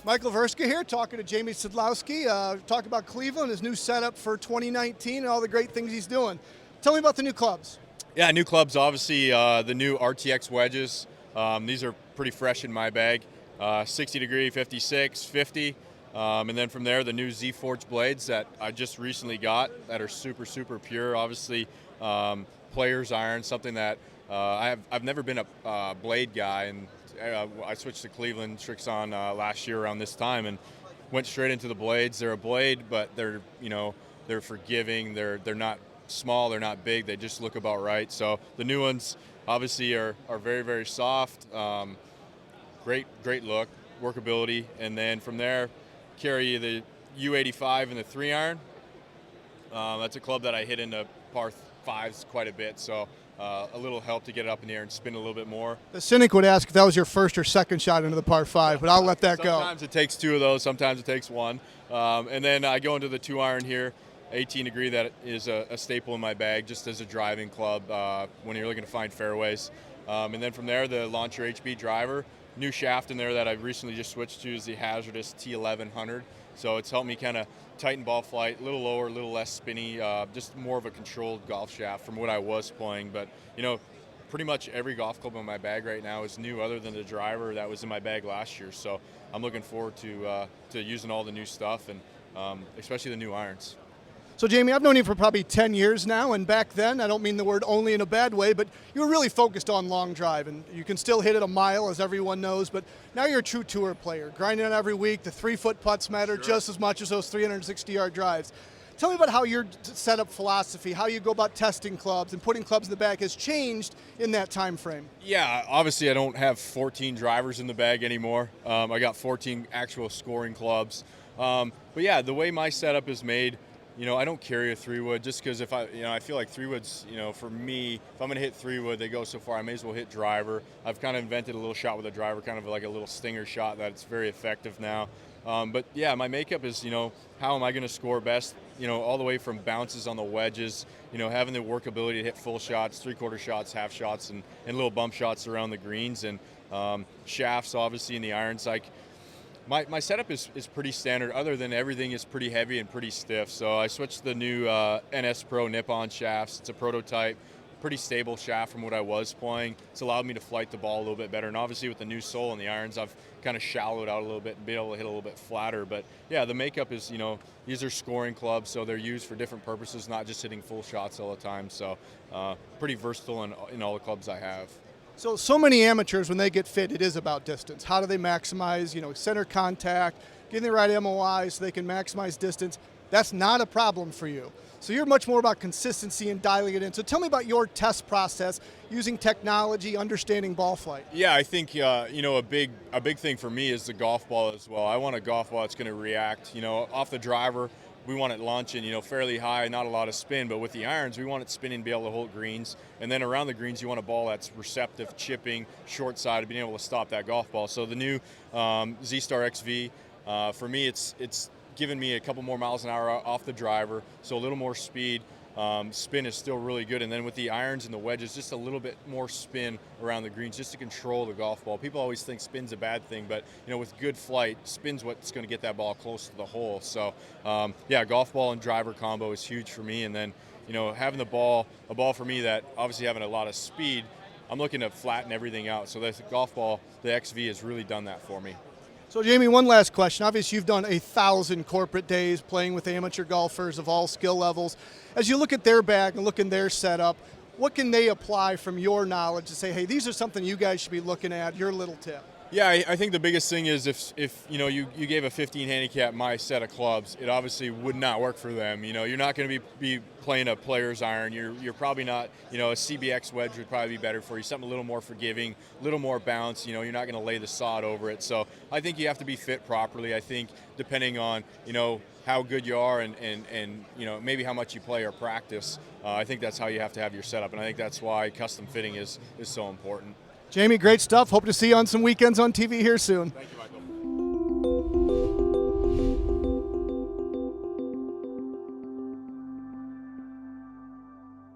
Michael Verska here, talking to Jamie Sadlowski, talking about Cleveland, his new setup for 2019, and all the great things he's doing. Tell me about the new clubs. Yeah, new clubs, obviously the new RTX wedges. These are pretty fresh in my bag. 60 degree, 56, 50. And then from there, the new Z-Forge blades that I just recently got that are super, super pure. Obviously, player's iron, something that I've never been a blade guy, and I switched to Cleveland Strixon last year around this time and went straight into the blades. They're a blade, but they're they're forgiving. They're not small, they're not big. They just look about right. So the new ones obviously are very, very soft. Great look, workability, and then from there carry the U85 and the 3-iron. That's a club that I hit into par 5s quite a bit, so a little help to get it up in the air and spin a little bit more. The cynic would ask if that was your first or second shot into the par 5, but I'll let that go. Sometimes it takes 2 of those, sometimes it takes 1. And then I go into the 2-iron here, 18 degree. That is a staple in my bag just as a driving club when you're looking to find fairways. And then from there, the Launcher HB driver. New shaft in there that I recently just switched to is the Hazardous T1100. So it's helped me kind of tighten ball flight, a little lower, a little less spinny, just more of a controlled golf shaft from what I was playing. But, pretty much every golf club in my bag right now is new other than the driver that was in my bag last year. So I'm looking forward to using all the new stuff and especially the new irons. So, Jamie, I've known you for probably 10 years now, and back then, I don't mean the word only in a bad way, but you were really focused on long drive, and you can still hit it a mile, as everyone knows, but now you're a true tour player, grinding it every week. The 3-foot putts matter just as much as those 360-yard drives. Tell me about how your setup philosophy, how you go about testing clubs and putting clubs in the bag has changed in that time frame. Yeah, obviously I don't have 14 drivers in the bag anymore. I got 14 actual scoring clubs. But yeah, the way my setup is made, I don't carry a 3-wood just because if I feel like 3-woods, for me, if I'm going to hit 3-wood, they go so far, I may as well hit driver. I've kind of invented a little shot with a driver, kind of like a little stinger shot that's very effective now. But yeah, my makeup is, how am I going to score best, all the way from bounces on the wedges, having the workability to hit full shots, 3/4 shots, half shots, and little bump shots around the greens, and shafts, obviously, in the irons. My setup is pretty standard, other than everything is pretty heavy and pretty stiff. So I switched to the new NS Pro Nippon shafts. It's a prototype, pretty stable shaft from what I was playing. It's allowed me to flight the ball a little bit better. And obviously with the new sole and the irons, I've kind of shallowed out a little bit and been able to hit a little bit flatter. But yeah, the makeup is, these are scoring clubs, so they're used for different purposes, not just hitting full shots all the time. So pretty versatile in all the clubs I have. So many amateurs, when they get fit, it is about distance. How do they maximize, center contact, getting the right MOI so they can maximize distance? That's not a problem for you. So you're much more about consistency and dialing it in. So tell me about your test process using technology, understanding ball flight. Yeah, I think a big thing for me is the golf ball as well. I want a golf ball that's going to react. Off the driver, we want it launching, fairly high, not a lot of spin. But with the irons, we want it spinning, be able to hold greens. And then around the greens, you want a ball that's receptive, chipping, short side, being able to stop that golf ball. So the new Z-Star XV, for me, it's given me a couple more miles an hour off the driver, so a little more speed. Spin is still really good, and then with the irons and the wedges, just a little bit more spin around the greens just to control the golf ball. People always think spin's a bad thing, but with good flight, spin's what's going to get that ball close to the hole. So yeah, golf ball and driver combo is huge for me, and then having a ball for me that obviously having a lot of speed, I'm looking to flatten everything out. So the golf ball, the XV, has really done that for me. So, Jamie, one last question. Obviously, you've done 1,000 corporate days playing with amateur golfers of all skill levels. As you look at their bag and look in their setup, what can they apply from your knowledge to say, hey, these are something you guys should be looking at, your little tip? Yeah, I think the biggest thing is if you gave a 15 handicap my set of clubs, it obviously would not work for them. You're not going to be playing a player's iron. You're probably not, a CBX wedge would probably be better for you. Something a little more forgiving, a little more bounce. You're not going to lay the sod over it. So I think you have to be fit properly. I think depending on, how good you are and maybe how much you play or practice, I think that's how you have to have your setup. And I think that's why custom fitting is so important. Jamie, great stuff. Hope to see you on some weekends on TV here soon. Thank you, Michael.